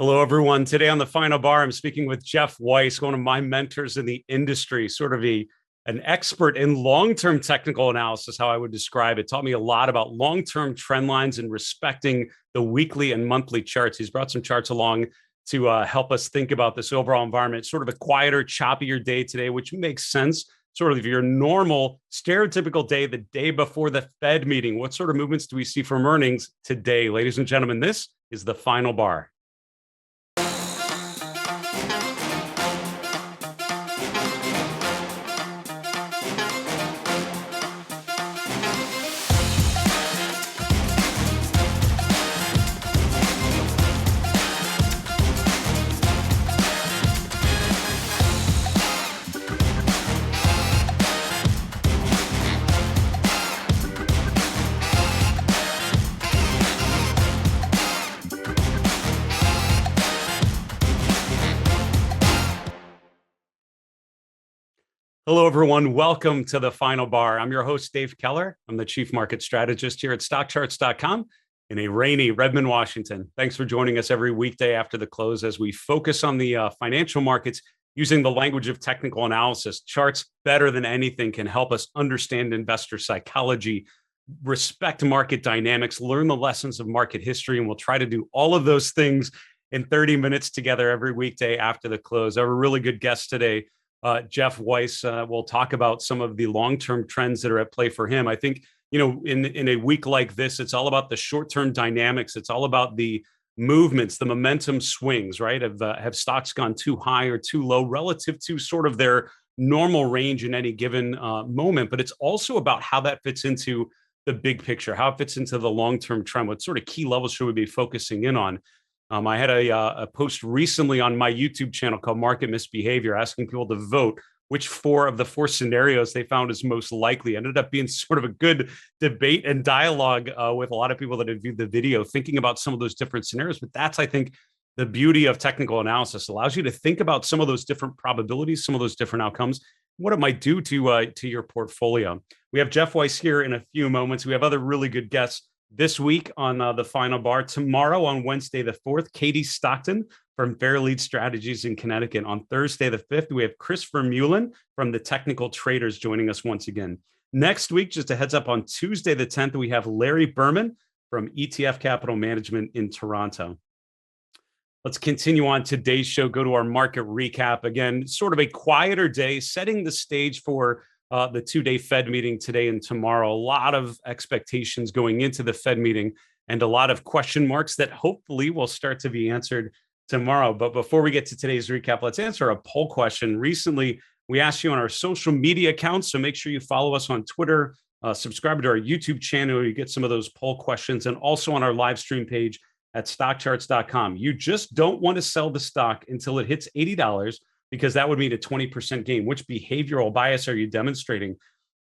Hello, everyone. Today on the Final Bar, I'm speaking with Jeff Weiss, one of my mentors in the industry, sort of an expert in long-term technical analysis, how I would describe it. Taught me a lot about long-term trend lines and respecting the weekly and monthly charts. He's brought some charts along to help us think about this overall environment, sort of a quieter, choppier day today, which makes sense. Sort of your normal, stereotypical day, the day before the Fed meeting. What sort of movements do we see from earnings today? Ladies and gentlemen, this is the Final Bar. Hello, everyone. Welcome to the Final Bar. I'm your host, Dave Keller. I'm the Chief Market Strategist here at StockCharts.com in a rainy Redmond, Washington. Thanks for joining us every weekday after the close as we focus on the financial markets using the language of technical analysis. Charts, better than anything, can help us understand investor psychology, respect market dynamics, learn the lessons of market history, and we'll try to do all of those things in 30 minutes together every weekday after the close. I have a really good guest today. Jeff Weiss will talk about some of the long-term trends that are at play for him. I think, in a week like this, it's all about the short-term dynamics. It's all about the movements, the momentum swings, right? Have stocks gone too high or too low relative to sort of their normal range in any given moment? But it's also about how that fits into the big picture, how it fits into the long-term trend. What sort of key levels should we be focusing in on? I had a post recently on my YouTube channel called Market Misbehavior, asking people to vote which four of the four scenarios they found is most likely. Ended up being sort of a good debate and dialogue with a lot of people that had viewed the video, thinking about some of those different scenarios. But that's, I think, the beauty of technical analysis. It allows you to think about some of those different probabilities, some of those different outcomes, what it might do to your portfolio. We have Jeff Weiss here in a few moments. We have other really good guests this week on the Final Bar. Tomorrow on Wednesday the 4th, Katie Stockton from Fairlead Strategies in Connecticut. On Thursday the 5th, we have Chris Vermeulen from the Technical Traders joining us once again. Next week, just a heads up, on Tuesday the 10th, we have Larry Berman from ETF Capital Management in Toronto. Let's continue on today's show, go to our market recap. Again, sort of a quieter day, setting the stage for the two-day Fed meeting today and tomorrow. A lot of expectations going into the Fed meeting and a lot of question marks that hopefully will start to be answered tomorrow. But before we get to today's recap, let's answer a poll question. Recently, we asked you on our social media accounts, so make sure you follow us on Twitter, subscribe to our YouTube channel. You get some of those poll questions, and also on our live stream page at StockCharts.com. You just don't want to sell the stock until it hits $80, because that would mean a 20% gain. Which behavioral bias are you demonstrating?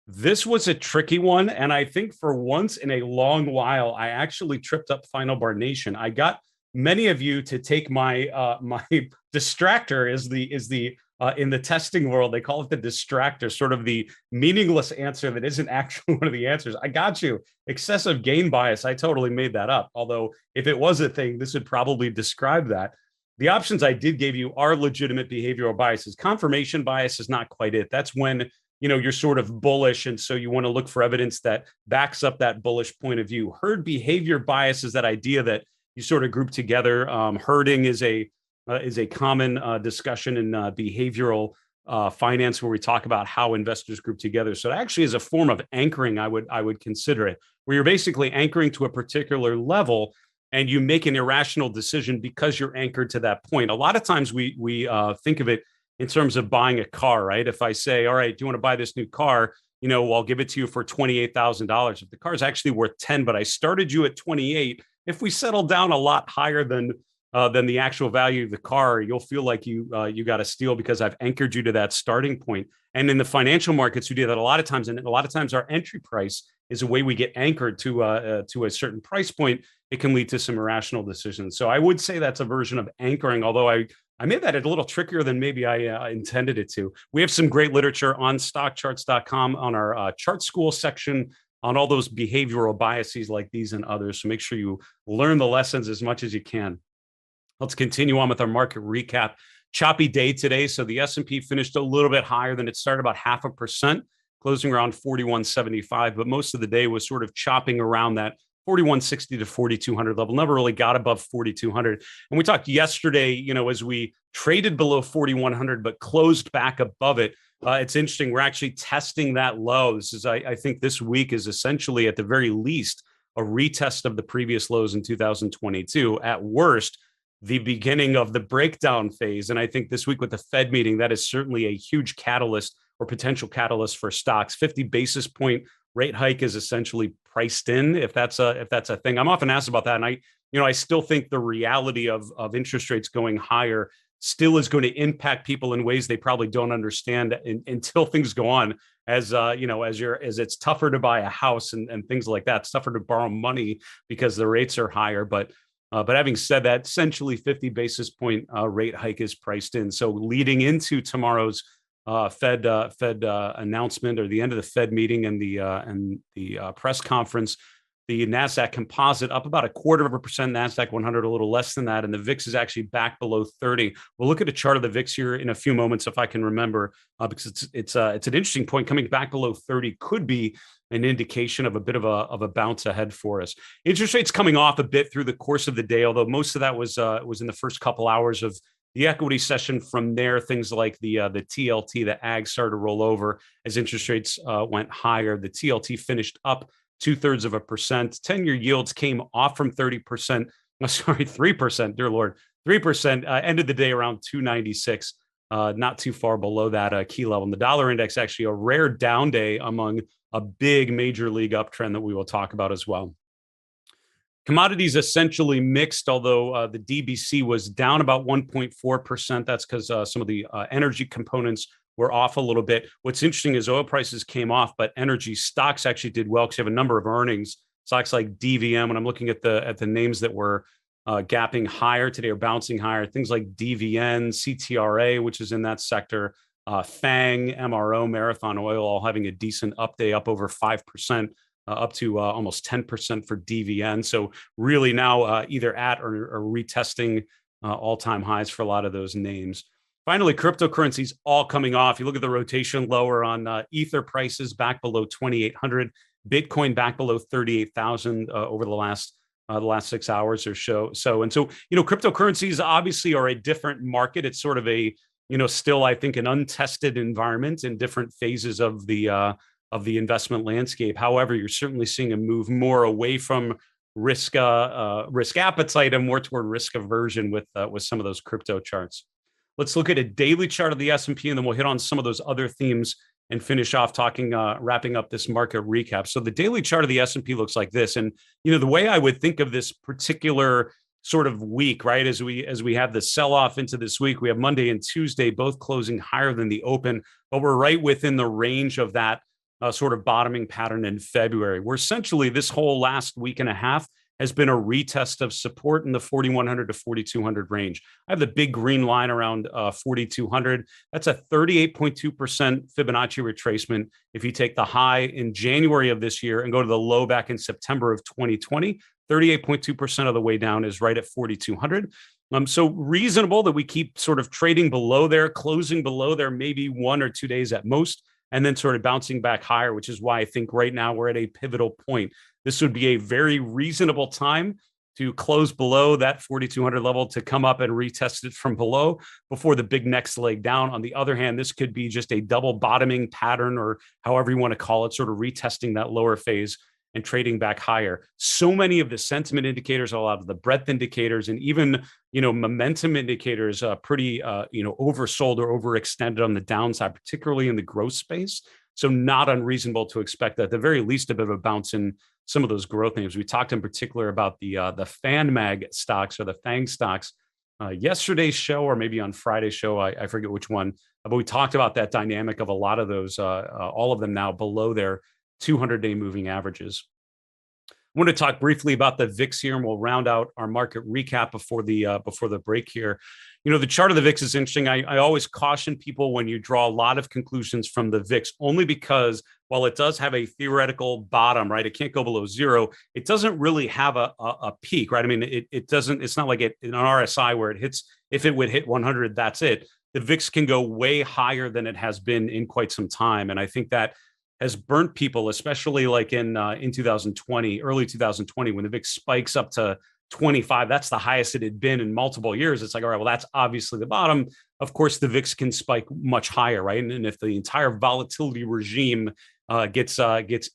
This was a tricky one, and I think for once in a long while, I actually tripped up Final Bar Nation. I got many of you to take my my distractor is the in the testing world, they call it the distractor, sort of the meaningless answer that isn't actually one of the answers. I got you. Excessive gain bias. I totally made that up. Although if it was a thing, this would probably describe that. The options I did give you are legitimate behavioral biases. Confirmation bias is not quite it. That's when, you're sort of bullish, and so you want to look for evidence that backs up that bullish point of view. Herd behavior bias is that idea that you sort of group together. Herding is a common discussion in behavioral finance, where we talk about how investors group together. So it actually is a form of anchoring. I would consider it, where you're basically anchoring to a particular level, and you make an irrational decision because you're anchored to that point. A lot of times we think of it in terms of buying a car, right? If I say, all right, do you want to buy this new car? I'll give it to you for $28,000. If the car is actually worth 10, but I started you at 28, if we settle down a lot higher than the actual value of the car, you'll feel like you got a steal because I've anchored you to that starting point. And in the financial markets, we do that a lot of times. And a lot of times our entry price is a way we get anchored to a certain price point. It can lead to some irrational decisions. So I would say that's a version of anchoring, although I made that a little trickier than maybe I intended it to. We have some great literature on StockCharts.com on our chart school section on all those behavioral biases like these and others. So make sure you learn the lessons as much as you can. Let's continue on with our market recap. Choppy day today. So the S&P finished a little bit higher than it started, about 0.5%, closing around 4175. But most of the day was sort of chopping around that 4160 to 4200 level. Never really got above 4200. And we talked yesterday, as we traded below 4100, but closed back above it. It's interesting. We're actually testing that low. This is, I think this week is essentially at the very least a retest of the previous lows in 2022. At worst, the beginning of the breakdown phase. And I think this week with the Fed meeting, that is certainly a huge catalyst or potential catalyst for stocks. 50 basis point rate hike is essentially priced in, if that's a thing. I'm often asked about that. And I still think the reality of interest rates going higher still is going to impact people in ways they probably don't understand until things go on. As it's tougher to buy a house and things like that. It's tougher to borrow money because the rates are higher. But having said that, essentially 50 basis point rate hike is priced in. So leading into tomorrow's Fed announcement, or the end of the Fed meeting and the press conference, the Nasdaq Composite up about 0.25%, Nasdaq 100 a little less than that, and the VIX is actually back below 30. We'll look at a chart of the VIX here in a few moments if I can remember, because it's an interesting point. Coming back below 30 could be an indication of a bit of a bounce ahead for us. Interest rates coming off a bit through the course of the day, although most of that was in the first couple hours of the equity session. From there, things like the TLT, the ag, started to roll over as interest rates went higher. The TLT finished up 0.2%. 10-year yields came off from 30%. 3%, dear Lord, 3%. Ended the day around 296, not too far below that key level. And the dollar index, actually a rare down day among a big major league uptrend that we will talk about as well. Commodities essentially mixed, although the DBC was down about 1.4%. That's because some of the energy components were off a little bit. What's interesting is oil prices came off, but energy stocks actually did well because you have a number of earnings. Stocks like DVM, when I'm looking at the names that were gapping higher today or bouncing higher, things like DVN, CTRA, which is in that sector, FANG, MRO, Marathon Oil, all having a decent up day, up over 5%, up to almost 10% for DVN. So really now either at or retesting all-time highs for a lot of those names. Finally, cryptocurrencies all coming off. You look at the rotation lower on Ether prices back below 2,800, Bitcoin back below 38,000 over the last 6 hours or so. So cryptocurrencies obviously are a different market. It's sort of a still, I think, an untested environment in different phases of the investment landscape. However, you're certainly seeing a move more away from risk appetite and more toward risk aversion with some of those crypto charts. Let's look at a daily chart of the S&P, and then we'll hit on some of those other themes and finish off wrapping up this market recap. So the daily chart of the S&P looks like this. And, the way I would think of this particular sort of week, right, as we have the sell-off into this week, we have Monday and Tuesday both closing higher than the open, but we're right within the range of that sort of bottoming pattern in February. We're essentially, this whole last week and a half has been a retest of support in the 4,100 to 4,200 range. I have the big green line around 4,200. That's a 38.2% Fibonacci retracement. If you take the high in January of this year and go to the low back in September of 2020, 38.2% of the way down is right at 4,200. So reasonable that we keep sort of trading below there, closing below there, maybe 1 or 2 days at most, and then sort of bouncing back higher, which is why I think right now we're at a pivotal point. This would be a very reasonable time to close below that 4,200 level, to come up and retest it from below before the big next leg down. On the other hand, this could be just a double bottoming pattern, or however you want to call it, sort of retesting that lower phase and trading back higher. So many of the sentiment indicators, a lot of the breadth indicators, and even, momentum indicators, pretty, oversold or overextended on the downside, particularly in the growth space. So not unreasonable to expect that at the very least a bit of a bounce in some of those growth names. We talked in particular about the FanMag stocks, or the FANG stocks, yesterday's show, or maybe on Friday's show, I forget which one, but we talked about that dynamic of a lot of those, all of them now below their 200-day moving averages. want to talk briefly about the VIX here, and we'll round out our market recap before the break here. The chart of the VIX is interesting. I always caution people when you draw a lot of conclusions from the VIX, only because while it does have a theoretical bottom, right, it can't go below zero. It doesn't really have a peak, right? I mean, it doesn't. It's not like an RSI where it hits. If it would hit 100, that's it. The VIX can go way higher than it has been in quite some time, and I think that has burnt people, especially like in 2020, early 2020, when the VIX spikes up to 25. That's the highest it had been in multiple years. It's like, all right, well, that's obviously the bottom. Of course, the VIX can spike much higher, right? And if the entire volatility regime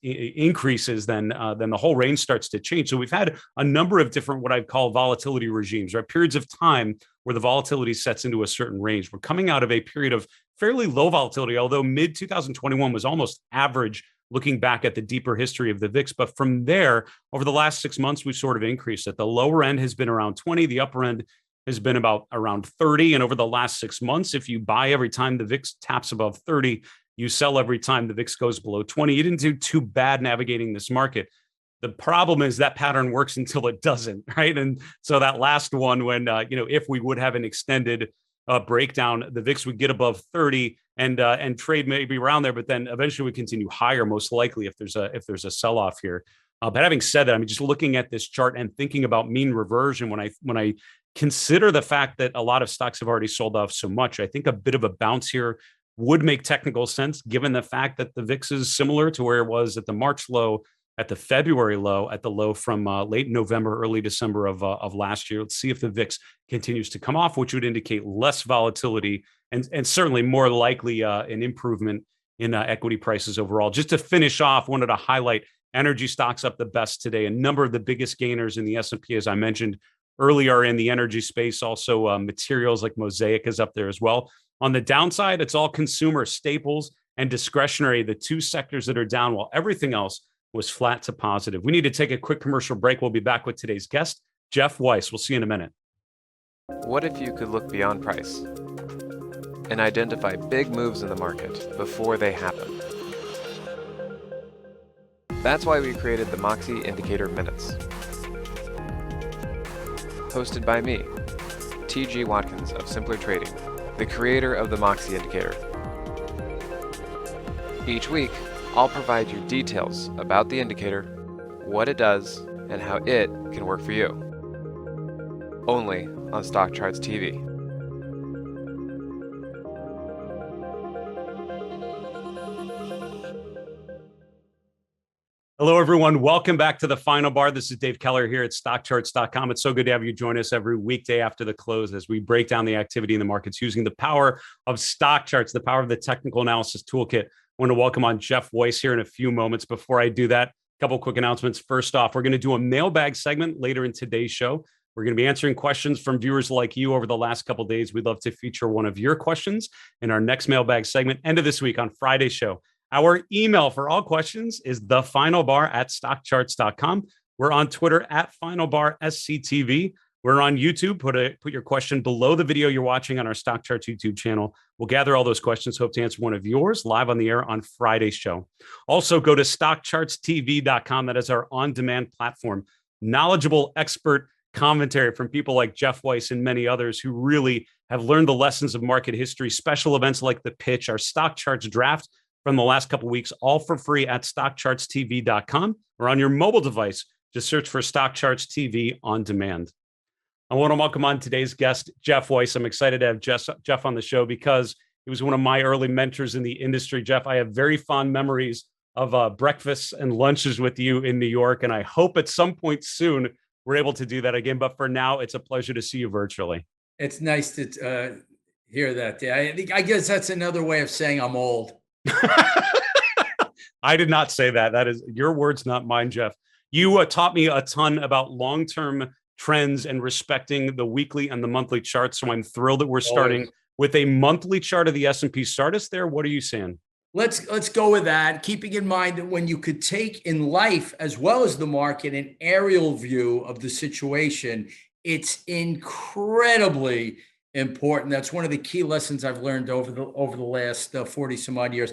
increases, then the whole range starts to change. So we've had a number of different what I'd call volatility regimes, right? Periods of time where the volatility sets into a certain range. We're coming out of a period of fairly low volatility, although mid 2021 was almost average looking back at the deeper history of the VIX. But from there, over the last 6 months, we've sort of increased it. The lower end has been around 20. The upper end has been about around 30. And over the last 6 months, if you buy every time the VIX taps above 30, you sell every time the VIX goes below 20. You didn't do too bad navigating this market. The problem is that pattern works until it doesn't, right? And so that last one, when, if we would have an extended breakdown, the VIX would get above 30 and trade maybe around there, but then eventually would continue higher, most likely if there's a sell-off here. But having said that, I mean, just looking at this chart and thinking about mean reversion, when I consider the fact that a lot of stocks have already sold off so much, I think a bit of a bounce here would make technical sense, given the fact that the VIX is similar to where it was at the March low, at the February low, at the low from late November, early December of last year. Let's see if the VIX continues to come off, which would indicate less volatility and certainly more likely an improvement in equity prices overall. Just to finish off, wanted to highlight energy stocks up the best today. A number of the biggest gainers in the S&P, as I mentioned earlier, in the energy space. Also, materials like Mosaic is up there as well. On the downside, it's all consumer staples and discretionary, the two sectors that are down, while everything else was flat to positive. We need to take a quick commercial break. We'll be back with today's guest, Jeff Weiss. We'll see you in a minute. What if you could look beyond price and identify big moves in the market before they happen? That's why we created the Moxie Indicator Minutes. Hosted by me, T.G. Watkins of Simpler Trading, the creator of the Moxie Indicator. Each week, I'll provide you details about the indicator, what it does, and how it can work for you. Only on StockCharts TV. Hello, everyone. Welcome back to the Final Bar. This is Dave Keller here at StockCharts.com. It's so good to have you join us every weekday after the close as we break down the activity in the markets using the power of StockCharts, the power of the technical analysis toolkit. I want to welcome on Jeff Weiss here in a few moments. Before I do that, a couple quick announcements. First off, we're going to do a mailbag segment later in today's show. We're going to be answering questions from viewers like you over the last couple of days. We'd love to feature one of your questions in our next mailbag segment, end of this week on Friday's show. Our email for all questions is thefinalbar@stockcharts.com. We're on Twitter @FinalBarSCTV. We're on YouTube. Put your question below the video you're watching on our StockCharts YouTube channel. We'll gather all those questions. Hope to answer one of yours live on the air on Friday's show. Also, go to StockChartsTV.com. That is our on-demand platform. Knowledgeable expert commentary from people like Jeff Weiss and many others who really have learned the lessons of market history, special events like The Pitch, our Stock Charts draft from the last couple of weeks, all for free at StockChartsTV.com or on your mobile device. Just search for StockCharts TV on demand. I want to welcome on today's guest, Jeff Weiss. I'm excited to have Jeff on the show because he was one of my early mentors in the industry. Jeff, I have very fond memories of breakfasts and lunches with you in New York, and I hope at some point soon we're able to do that again. But for now, it's a pleasure to see you virtually. It's nice to hear that. I guess that's another way of saying I'm old. I did not say that. That is your words, not mine, Jeff. You taught me a ton about long-term trends and respecting the weekly and the monthly charts. So I'm thrilled that we're starting with a monthly chart of the S&P. Start us there. What are you saying? Let's go with that. Keeping in mind that when you could take in life as well as the market an aerial view of the situation, it's incredibly important. That's one of the key lessons I've learned over the last 40 some odd years.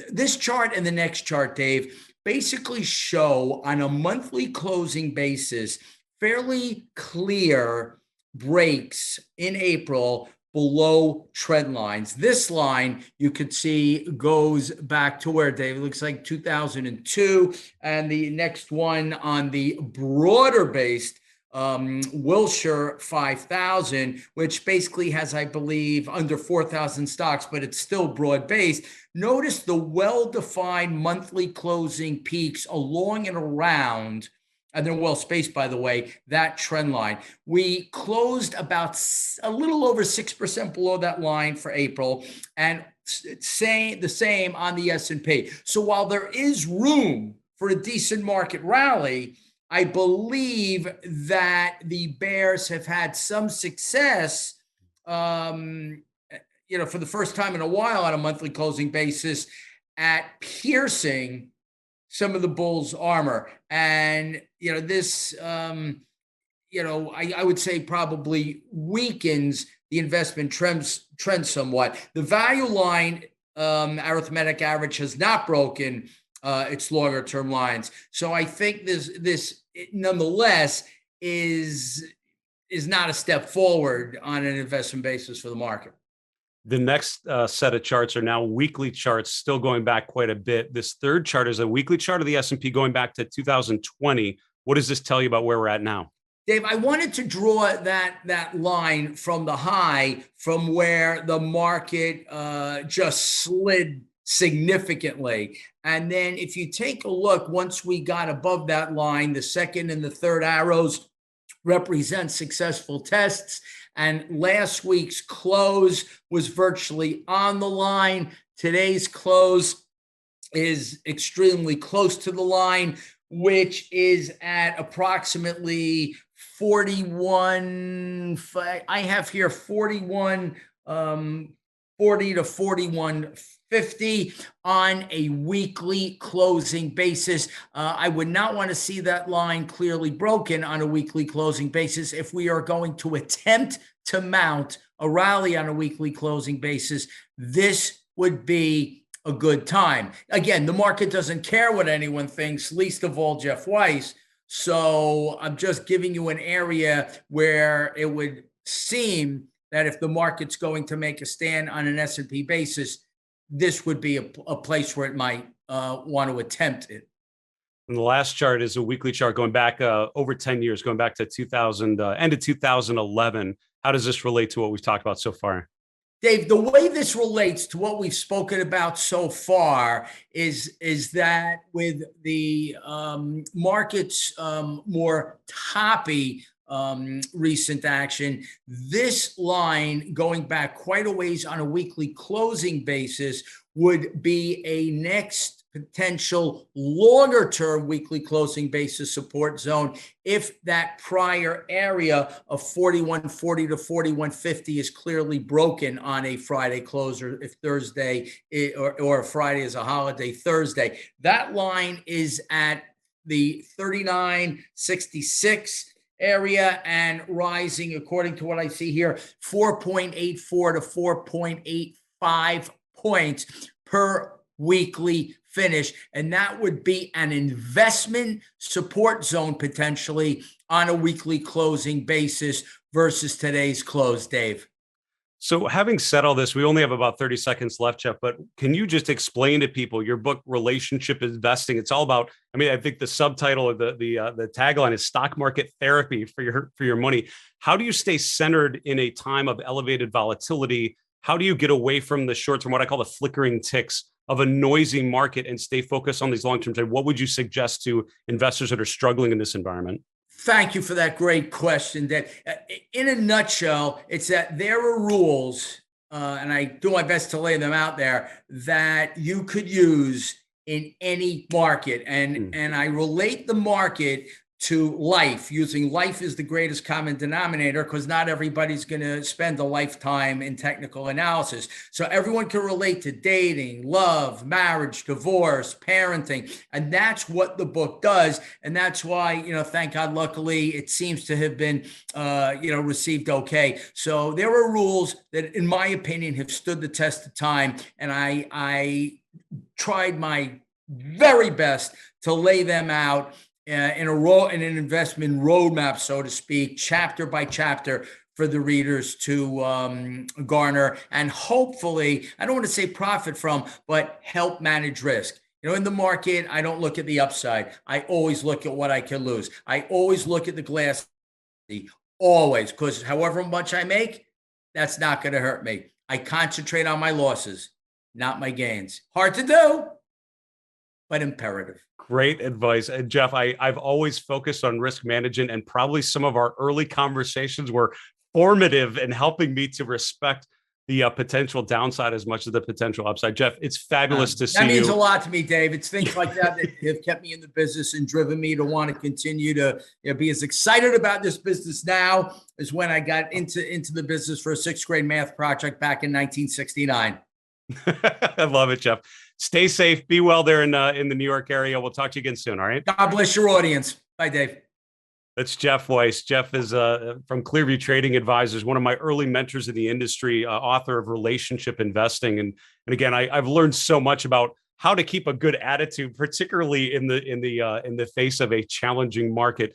This chart and the next chart, Dave, basically show on a monthly closing basis fairly clear breaks in April below trend lines. This line you could see goes back to where, Dave? It looks like 2002. And the next one on the broader based Wilshire 5000, which basically has, I believe, under 4,000 stocks, but it's still broad based. Notice the well-defined monthly closing peaks along and around, and they're well spaced, by the way, that trend line. We closed about a little over 6% below that line for April, and the same on the S&P. So while there is room for a decent market rally, I believe that the bears have had some success, for the first time in a while on a monthly closing basis at piercing some of the bulls' armor. And, this, I would say probably weakens the investment trend somewhat. The value line arithmetic average has not broken its longer term lines. So I think this nonetheless is not a step forward on an investment basis for the market. The next set of charts are now weekly charts, still going back quite a bit. This third chart is a weekly chart of the S&P going back to 2020. What does this tell you about where we're at now? Dave, I wanted to draw that line from the high, from where the market just slid significantly. And then if you take a look, once we got above that line, the second and the third arrows represent successful tests. And last week's close was virtually on the line. Today's close is extremely close to the line, which is at approximately 41. I have here 41, 40 to 41.50 on a weekly closing basis. I would not want to see that line clearly broken on a weekly closing basis if we are going to attempt to mount a rally on a weekly closing basis. This would be a good time. Again, the market doesn't care what anyone thinks, least of all Jeff Weiss. So I'm just giving you an area where it would seem that if the market's going to make a stand on an S&P basis, this would be a place where it might want to attempt it. And the last chart is a weekly chart going back over 10 years, going back to end of 2011. How does this relate to what we've talked about so far? Dave, the way this relates to what we've spoken about so far is that with the market's more toppy recent action, this line going back quite a ways on a weekly closing basis would be a next potential longer term weekly closing basis support zone if that prior area of 41.40 to 41.50 is clearly broken on a Friday close, or if Thursday or Friday is a holiday, Thursday. That line is at the 39.66 area and rising, according to what I see here, 4.84 to 4.85 points per weekly finish. And that would be an investment support zone potentially on a weekly closing basis versus today's close, Dave. So having said all this, we only have about 30 seconds left, Jeff, but can you just explain to people your book, Relationship Investing? It's all about, I think the subtitle of the tagline is stock market therapy for your money. How do you stay centered in a time of elevated volatility? How do you get away from the short term, what I call the flickering ticks of a noisy market, and stay focused on these long-term trades? What would you suggest to investors that are struggling in this environment? Thank you for that great question. That, in a nutshell, it's that there are rules, and I do my best to lay them out there, that you could use in any market. And I relate the market to life, using life as the greatest common denominator, because not everybody's going to spend a lifetime in technical analysis. So everyone can relate to dating, love, marriage, divorce, parenting. And that's what the book does. And that's why, thank God, luckily, it seems to have been, received okay. So there are rules that, in my opinion, have stood the test of time. And I tried my very best to lay them out in an investment roadmap, so to speak, chapter by chapter, for the readers to garner and hopefully, I don't want to say profit from, but help manage risk. In the market, I don't look at the upside. I always look at what I can lose. I always look at the glass, always, because however much I make, that's not going to hurt me. I concentrate on my losses, not my gains. Hard to do, but imperative. Great advice. And Jeff, I've always focused on risk management, and probably some of our early conversations were formative in helping me to respect the potential downside as much as the potential upside. Jeff, it's fabulous to see you. That means a lot to me, Dave. It's things like that that have kept me in the business and driven me to want to continue to be as excited about this business now as when I got into the business for a 6th grade math project back in 1969. I love it, Jeff. Stay safe. Be well there in the New York area. We'll talk to you again soon. All right. God bless your audience. Bye, Dave. That's Jeff Weiss. Jeff is from Clearview Trading Advisors, one of my early mentors in the industry, author of Relationship Investing. And again, I've learned so much about how to keep a good attitude, particularly in the face of a challenging market.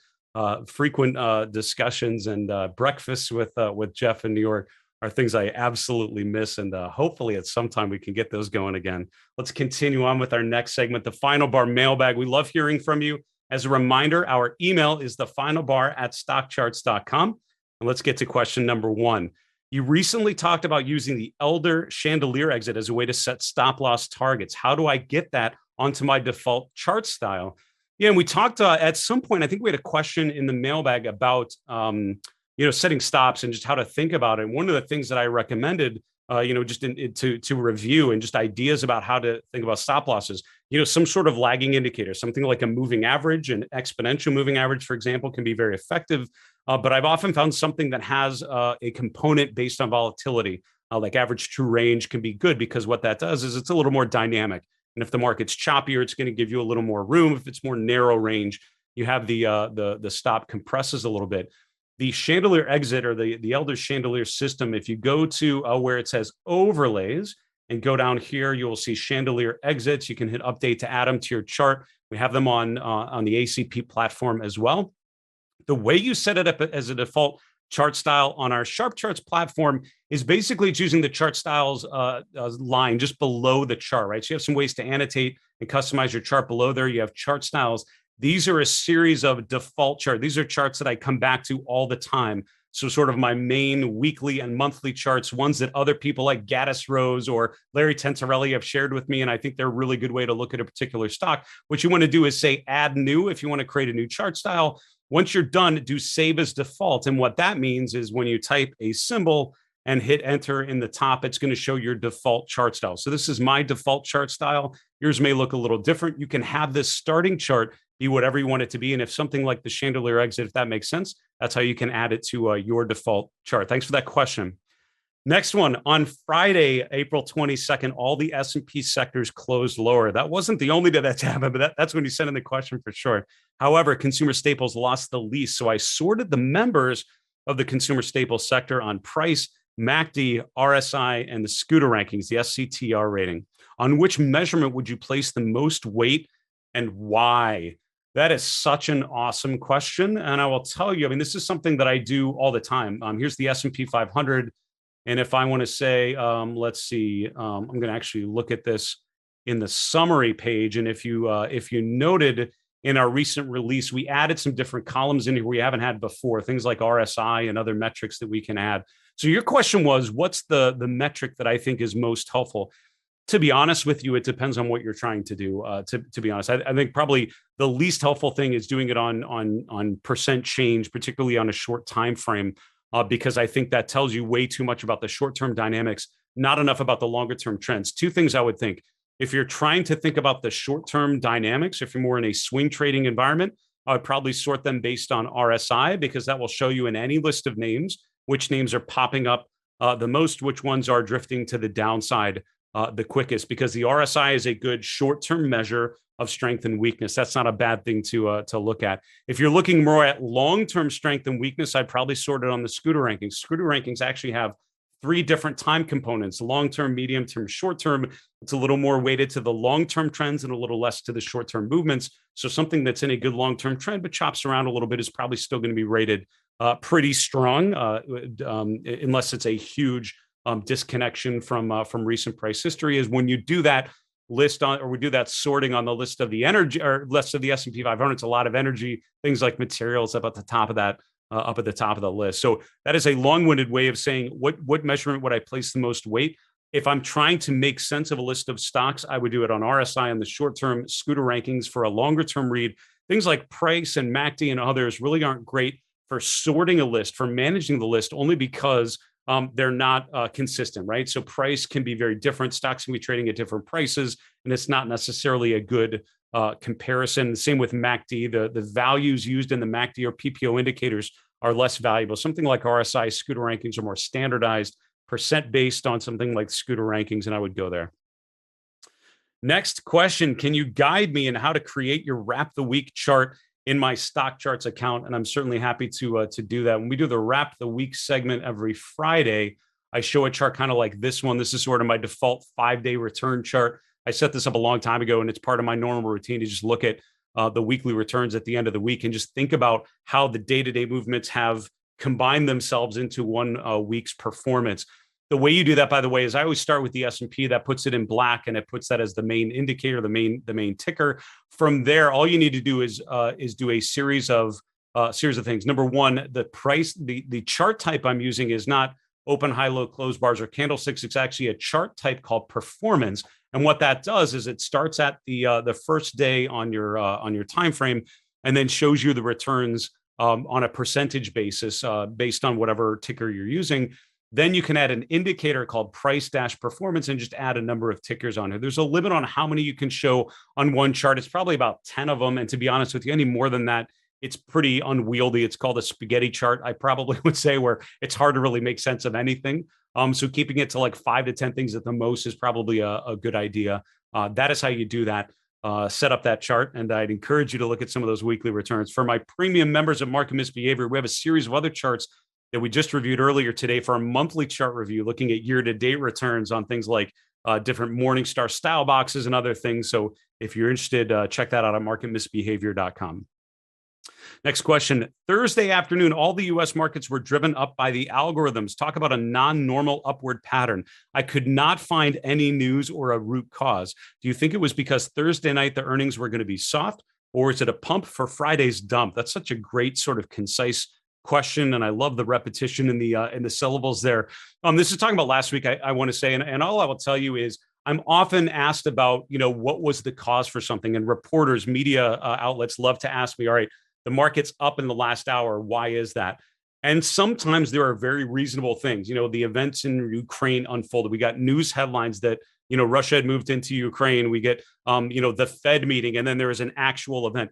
Frequent discussions and breakfasts with Jeff in New York are things I absolutely miss. And hopefully at some time we can get those going again. Let's continue on with our next segment, the Final Bar Mailbag. We love hearing from you. As a reminder, our email is thefinalbar@stockcharts.com. And let's get to question number 1. You recently talked about using the Elder Chandelier exit as a way to set stop loss targets. How do I get that onto my default chart style? Yeah, and we talked at some point, I think we had a question in the mailbag about setting stops and just how to think about it. And one of the things that I recommended just to review and just ideas about how to think about stop losses, some sort of lagging indicator, something like a moving average, an exponential moving average, for example, can be very effective. But I've often found something that has a component based on volatility, like average true range, can be good, because what that does is it's a little more dynamic. And if the market's choppier, it's going to give you a little more room. If it's more narrow range, you have the stop compresses a little bit. The chandelier exit, or the Elder Chandelier system, if you go to where it says overlays and go down here, you will see chandelier exits. You can hit update to add them to your chart. We have them on the ACP platform as well. The way you set it up as a default chart style on our SharpCharts platform is basically choosing the chart styles line just below the chart, right? So you have some ways to annotate and customize your chart below there. You have chart styles. These are a series of default charts. These are charts that I come back to all the time. So sort of my main weekly and monthly charts, ones that other people like Gaddis Rose or Larry Tentarelli have shared with me. And I think they're a really good way to look at a particular stock. What you want to do is say add new if you want to create a new chart style. Once you're done, do save as default. And what that means is when you type a symbol and hit enter in the top, it's going to show your default chart style. So this is my default chart style. Yours may look a little different. You can have this starting chart be whatever you want it to be. And if something like the chandelier exit, if that makes sense, that's how you can add it to your default chart. Thanks for that question. Next one, on Friday, April 22nd, all the S&P sectors closed lower. That wasn't the only day that's happened, but that's when you sent in the question for sure. However, consumer staples lost the least. So I sorted the members of the consumer staples sector on price, MACD, RSI, and the scooter rankings, the SCTR rating. On which measurement would you place the most weight and why? That is such an awesome question. And I will tell you, this is something that I do all the time. Here's the S&P 500. And if I want to say, let's see, I'm going to actually look at this in the summary page. And if you noted in our recent release, we added some different columns in here we haven't had before, things like RSI and other metrics that we can add. So your question was, what's the metric that I think is most helpful? To be honest with you, it depends on what you're trying to do. To be honest, I think probably the least helpful thing is doing it on percent change, particularly on a short time frame, because I think that tells you way too much about the short-term dynamics, not enough about the longer-term trends. Two things I would think. If you're trying to think about the short-term dynamics, if you're more in a swing trading environment, I would probably sort them based on RSI, because that will show you in any list of names which names are popping up the most, which ones are drifting to the downside the quickest, because the RSI is a good short-term measure of strength and weakness. That's not a bad thing to look at. If you're looking more at long-term strength and weakness, I'd probably sort it on the scooter rankings. Scooter rankings actually have three different time components: long-term, medium-term, short-term. It's a little more weighted to the long-term trends and a little less to the short-term movements. So something that's in a good long-term trend but chops around a little bit is probably still going to be rated pretty strong, unless it's a huge disconnection from recent price history. Is when you do that list on, or we do that sorting on the list of the energy or list of the S&P 500, it's a lot of energy, things like materials up at the top of that, up at the top of the list. So that is a long-winded way of saying what measurement would I place the most weight? If I'm trying to make sense of a list of stocks, I would do it on RSI on the short-term, scooter rankings for a longer-term read. Things like price and MACD and others really aren't great for sorting a list, for managing the list, only because they're not consistent, right? So price can be very different. Stocks can be trading at different prices, and it's not necessarily a good comparison. Same with MACD. The values used in the MACD or PPO indicators are less valuable. Something like RSI scooter rankings are more standardized, percent based on something like scooter rankings, and I would go there. Next question: can you guide me in how to create your Wrap the Week chart in my StockCharts account? And I'm certainly happy to do that. When we do the Wrap the Week segment every Friday, I show a chart kind of like this one. This is sort of my default 5-day return chart. I set this up a long time ago, and it's part of my normal routine to just look at the weekly returns at the end of the week and just think about how the day-to-day movements have combined themselves into one week's performance. The way you do that, by the way, is I always start with the S&P. That puts it in black, and it puts that as the main indicator, the main ticker. From there, all you need to do is do a series of things. Number one, the price, the chart type I'm using is not open, high, low, close bars or candlesticks. It's actually a chart type called performance. And what that does is it starts at the first day on your time frame, and then shows you the returns on a percentage basis based on whatever ticker you're using. Then you can add an indicator called price-performance and just add a number of tickers on it. There's a limit on how many you can show on one chart. It's probably about 10 of them. And to be honest with you, any more than that, it's pretty unwieldy. It's called a spaghetti chart, I probably would say, where it's hard to really make sense of anything. So keeping it to like 5 to 10 things at the most is probably a good idea. That is how you do that. Set up that chart, and I'd encourage you to look at some of those weekly returns. For my premium members of Market Misbehavior, we have a series of other charts that we just reviewed earlier today for our monthly chart review, looking at year-to-date returns on things like different Morningstar style boxes and other things. So if you're interested, check that out at marketmisbehavior.com. Next question. Thursday afternoon, all the U.S. markets were driven up by the algorithms. Talk about a non-normal upward pattern. I could not find any news or a root cause. Do you think it was because Thursday night the earnings were going to be soft, or is it a pump for Friday's dump? That's such a great sort of concise question, and I love the repetition in the syllables there. This is talking about last week, I want to say, and all I will tell you is I'm often asked about, what was the cause for something, and reporters, media outlets love to ask me, all right, the market's up in the last hour, why is that? And sometimes there are very reasonable things. The events in Ukraine unfolded. We got news headlines that Russia had moved into Ukraine. We get the Fed meeting, and then there is an actual event.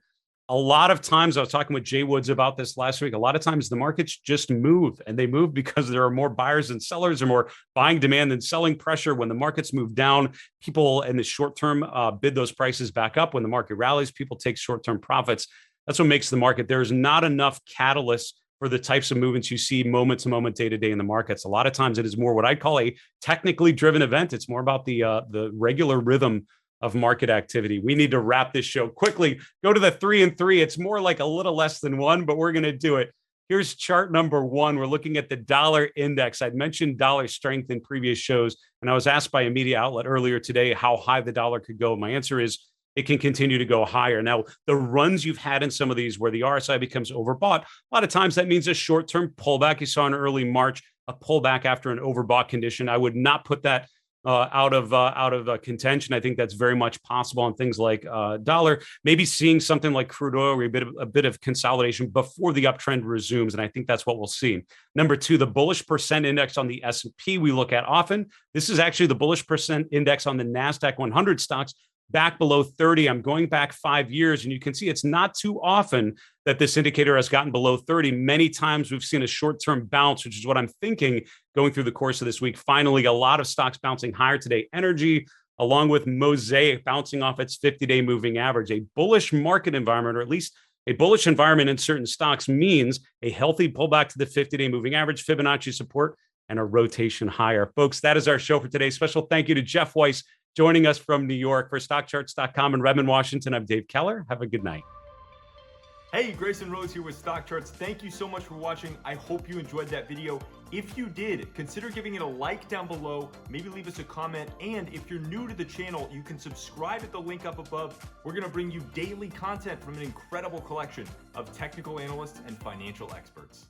A lot of times, I was talking with Jay Woods about this last week, a lot of times the markets just move, and they move because there are more buyers than sellers, or more buying demand than selling pressure. When the markets move down, people in the short term bid those prices back up. When the market rallies, people take short-term profits. That's what makes the market. There's not enough catalysts for the types of movements you see moment to moment, day to day in the markets. A lot of times it is more what I call a technically driven event. It's more about the regular rhythm of market activity. We need to wrap this show quickly. Go to the 3 and 3. It's more like a little less than 1, but we're going to do it. Here's chart number 1. We're looking at the dollar index. I'd mentioned dollar strength in previous shows, and I was asked by a media outlet earlier today how high the dollar could go. My answer is it can continue to go higher. Now, the runs you've had in some of these where the RSI becomes overbought, a lot of times that means a short-term pullback. You saw in early March, a pullback after an overbought condition. I would not put that out of contention. I think that's very much possible on things like dollar. Maybe seeing something like crude oil, or a bit of consolidation before the uptrend resumes, and I think that's what we'll see. Number 2, the bullish percent index on the S&P we look at often. This is actually the bullish percent index on the Nasdaq 100 stocks. Back below 30. I'm going back 5 years, and you can see it's not too often that this indicator has gotten below 30. Many times we've seen a short-term bounce, which is what I'm thinking going through the course of this week. Finally, a lot of stocks bouncing higher today. Energy, along with Mosaic, bouncing off its 50-day moving average. A bullish market environment, or at least a bullish environment in certain stocks, means a healthy pullback to the 50-day moving average. Fibonacci support and a rotation higher. Folks, that is our show for today. Special thank you to Jeff Weiss joining us from New York. For StockCharts.com in Redmond, Washington, I'm Dave Keller. Have a good night. Hey, Grayson Rose here with StockCharts. Thank you so much for watching. I hope you enjoyed that video. If you did, consider giving it a like down below, maybe leave us a comment, and if you're new to the channel, you can subscribe at the link up above. We're going to bring you daily content from an incredible collection of technical analysts and financial experts.